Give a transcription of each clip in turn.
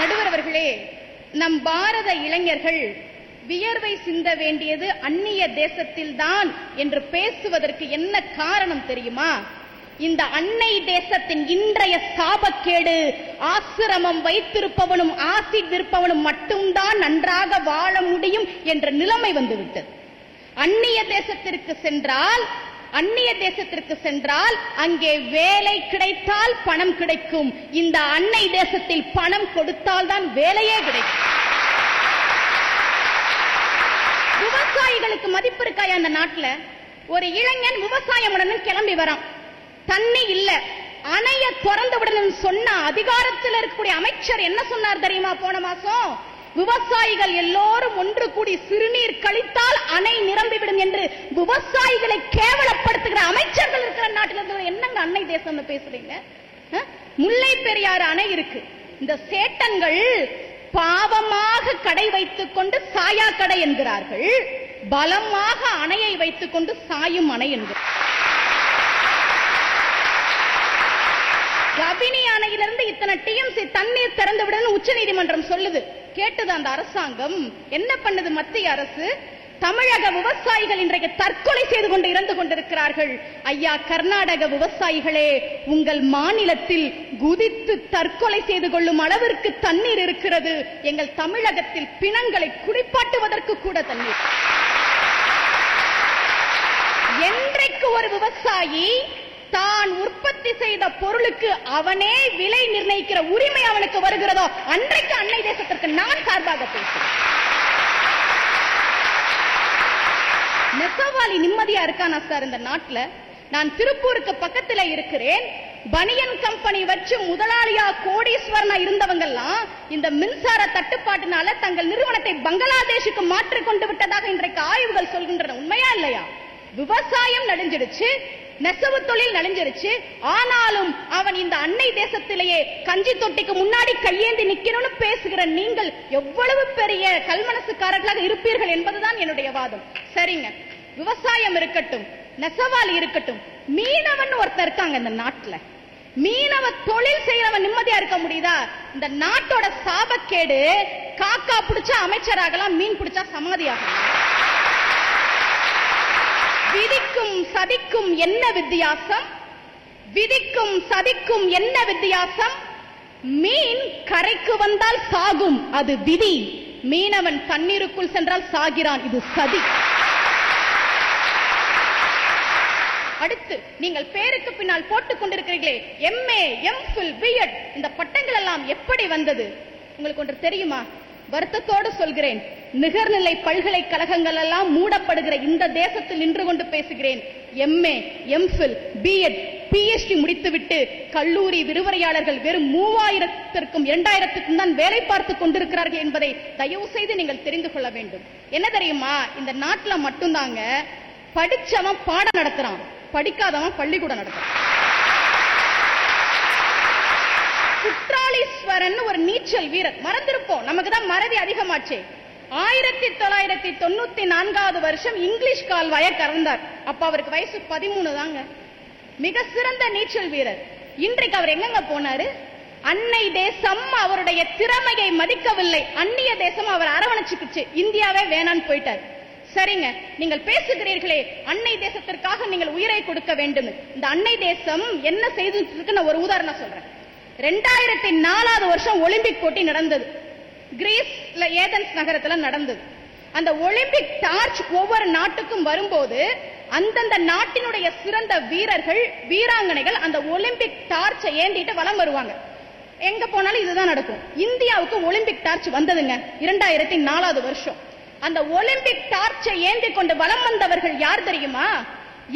நடுவர் அவர்களே, நம் பாரத இளைஞர்கள் வியர்வை சிந்த வேண்டியது அந்நிய தேசத்தில் தான் என்று பேசுவதற்கு என்ன காரணம் தெரியுமா? இந்த அன்னை தேசத்தின் இன்றைய சாபக்கேடு ஆசிரமம் வைத்திருப்பவனும் ஆசிட் விற்பவனும் மட்டும்தான் நன்றாக வாழ முடியும் என்ற நிலைமை வந்துவிட்டது. அந்நிய தேசத்திற்கு சென்றால் அங்கே வேலை கிடைத்தால் பணம் கிடைக்கும். இந்த அன்னை தேசத்தில் பணம் கொடுத்தால் தான் வேலையே கிடைக்கும். விவசாயிகளுக்கு மதிப்பு இருக்காயா அந்த நாட்டுல? ஒரு இளைஞன் விவசாயம் பண்ணணும் கிளம்பி வரான், தண்ணி இல்ல, அணைய திறந்து விடணும் சொன்ன அதிகாரத்தில் இருக்கக்கூடிய அமைச்சர் என்ன சொன்னார் தெரியுமா? போன மாசம் விவசாயிகள் எல்லோரும் ஒன்று கூடி சிறுநீர் கழித்தால் அணை நிரம்பிவிடும் என்று விவசாயிகளை கேவலப்படுத்துகிற அமைச்சர்கள் இருக்கிற நாட்டில் என்னங்க அன்னை தேசம் பேசுறீங்க? முல்லை பெரியாறு அணை இருக்கு. இந்த சேட்டங்கள் பாவமாக கடை வைத்துக் கொண்டு சாயா கடை என்கிறார்கள், பலமாக அணையை வைத்துக் கொண்டு சாயும் அணை என்கிறார். கபினி அணையிலிருந்து இத்தனை டிஎம்சி தண்ணீர் திறந்து விடணும் உச்ச நீதிமன்றம் சொல்லுது. கேட்டது அந்த அரசாங்கம். என்ன பண்ணுது மத்திய அரசு? தமிழக விவசாயிகள் இன்றைக்கு தற்கொலை செய்து கொண்டு இறந்து கொண்டிருக்கிறார்கள். ஐயா கர்நாடக விவசாயிகளே, உங்கள் மாநிலத்தில் குதித்து தற்கொலை செய்து கொள்ளும் அளவிற்கு தண்ணீர் இருக்கிறது. எங்கள் தமிழகத்தில் பிணங்களை குடிப்பாட்டுவதற்கு கூட தண்ணீர். என்றைக்கு ஒரு விவசாயி தான் உற்பத்தி செய்த பொருளுக்கு அவனே விலை நிர்ணயிக்கிற உரிமை அவனுக்கு வருகிறதோ அன்றைக்கு அன்னை தேசத்திற்கு நான் சார்பாக பேசுகிறேன். நெசவாளி நிம்மதியா இருக்கானா சார் இந்த நாட்டுல? நான் திருப்பூருக்கு பக்கத்துல இருக்கிறேன். பனியன் கம்பெனி வச்சு முதலாளியா கோடீஸ்வரனா இருந்தவங்க எல்லாம் இந்த மின்சார தட்டுப்பாட்டினால தங்கள் நிறுவனத்தை பங்களாதேஷுக்கு மாற்றிக் கொண்டு விட்டதாக இன்றைக்கு ஆய்வுகள் சொல்கின்றன. உண்மையா இல்லையா? விவசாயம் நடிஞ்சிடுச்சு, நெசவு தொழில் நலிஞ்சிருச்சு. ஆனாலும் அவன் இந்த அன்னை தேசத்திலேயே கஞ்சி தொட்டிக்கு முன்னாடி கையேந்தி நிக்கணும்னு பேசுகிற நீங்கள் எவ்வளவு பெரிய கல்மனசுக்காரர்களாக இருப்பீர்கள் என்பதுதான் என்னுடைய வாதம். சரிங்க, விவசாயம் இருக்கட்டும், நெசவாளி இருக்கட்டும், மீனவன் ஒருத்தர் இருக்காங்க இந்த நாட்டுல. மீனவ தொழில் செய்யறவன் நிம்மதியா இருக்க முடியுதா? இந்த நாட்டோட சாபக்கேடு காக்கா பிடிச்சா அமைச்சராகலாம், மீன் பிடிச்சா சமாதியாகலாம். விதிக்கும் சதிக்கும் என்ன வித்தியாசம்? விதிக்கும் சதிக்கும் என்ன வித்தியாசம்? மீன் கரைக்கு வந்தால் சாகும், அது விதி. மீனவன் தண்ணீருக்குள் சென்றால் சாகிறான், இது சதி. அடுத்து நீங்கள் பேருக்கு பின்னால் போட்டுக் கொண்டிருக்கிறீர்களே MA, MPhil, B.Ed, இந்த பட்டங்கள் எல்லாம் எப்படி வந்தது உங்களுக்கு ஒன்று தெரியுமா? வருத்தத்தோடு சொல்கிறேன், நிகர்நிலை பல்கலைக்கழகங்கள் எல்லாம் மூடப்படுகிற இந்த தேசத்தில் நின்று கொண்டு பேசுகிறேன். MA, MPhil, B.Ed, PhD முடித்துவிட்டு கல்லூரி விரிவுரையாளர்கள் வெறும் 3000க்கும் 2000க்கும் தான் வேலை பார்த்துக் கொண்டிருக்கிறார்கள் என்பதை தயவு செய்து நீங்கள் தெரிந்து கொள்ள வேண்டும். என்ன தெரியுமா? இந்த நாட்டில் மட்டும்தாங்க படிச்சவன் பாடம் நடத்துறான், படிக்காதவன் பள்ளிக்கூடம் நடத்துறான். குற்றாலீஸ்வரன் ஒரு நீச்சல் வீரர், மறந்திருப்போம், நமக்கு தான் மறதி அதிகமாச்சே. 1994 வருஷம் இங்கிலீஷ் கால்வாயை கறந்தார். அப்ப அவருக்கு வயசு 13 தாங்க. மிக சிறந்த நீச்சல் வீரர். இன்றைக்கு அவர் எங்க போனாரு? அன்னை தேசம் அவருடைய திறமையை மதிக்கவில்லை, அந்நிய தேசம் அவர் அரவணைச்சுக்குச்சு, இந்தியாவே வேணான்னு போயிட்டார். சரிங்க, நீங்கள் பேசுகிறீர்களே அன்னை தேசத்திற்காக நீங்கள் உயிரை கொடுக்க வேண்டும். இந்த அன்னை தேசம் என்ன செய்து நான் ஒரு உதாரணம் சொல்றேன். 2004 வருஷம் ஒலிம்பிக் போட்டி நடந்தது. கிரீஸ்ல ஏதென்ஸ் நகரத்துல நடந்தது. அந்த ஒலிம்பிக் டார்ச் ஒவ்வொரு நாட்டுக்கும் வரும்போது அந்தந்த நாட்டினுடைய சிறந்த வீரர்கள் வீராங்கனைகள் அந்த ஒலிம்பிக் டார்ச்சை ஏந்திட்டு வலம் வருவாங்க. எங்க போனாலும் இதுதான் நடக்கும். இந்தியாவுக்கு ஒலிம்பிக் டார்ச் வந்ததுங்க 2004 வருஷம். அந்த ஒலிம்பிக் டார்ச்சை ஏந்தி கொண்டு வலம் வந்தவர்கள் யார் தெரியுமா?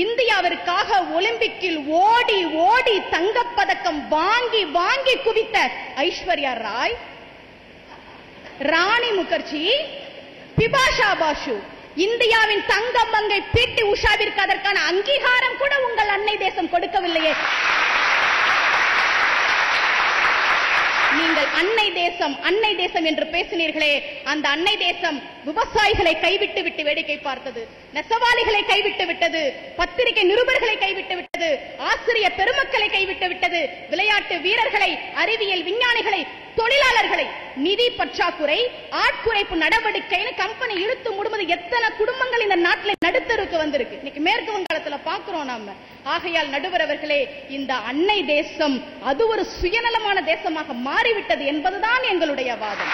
இந்தியாவிற்காக ஒலிம்பிக்கில் ஓடி ஓடி தங்கப்பதக்கம் வாங்கி வாங்கி குவித்த ஐஸ்வர்யா ராய், ராணி முகர்ஜி, பிபாஷா பாசு. இந்தியாவின் தங்க மங்கை PT உஷாவிற்கு அதற்கான அங்கீகாரம் கூட உங்கள் அன்னை தேசம் கொடுக்கவில்லையே. நீங்கள் அன்னை தேசம் என்று பேசினீர்களே, அந்த அன்னை தேசம் விவசாயிகளை கைவிட்டு விட்டு வேடிக்கை பார்த்தது, நெசவாளிகளை கைவிட்டு விட்டது, பத்திரிகை நிருபர்களை கைவிட்டு விட்டது, ஆசிரியர் பெருமக்களை கைவிட்டு விட்டது, விளையாட்டு வீரர்களை, அறிவியல் விஞ்ஞானிகளை, தொழிலாளர்களை. நிதி பற்றாக்குறை, ஆட்குறைப்பு நடவடிக்கைன்னு கம்பெனி இழுத்து முடுவது எத்தனை குடும்பங்கள் இந்த நாட்டில் நடுத்தருக்கு வந்திருக்கு. இன்னைக்கு மேற்கு வங்காளத்துல பாக்குறோம் நாம. ஆகையால் நடுவர் அவர்களே, இந்த அன்னை தேசம் அது ஒரு சுயநலமான தேசமாக மாறிவிட்டது என்பதுதான் எங்களுடைய வாதம்.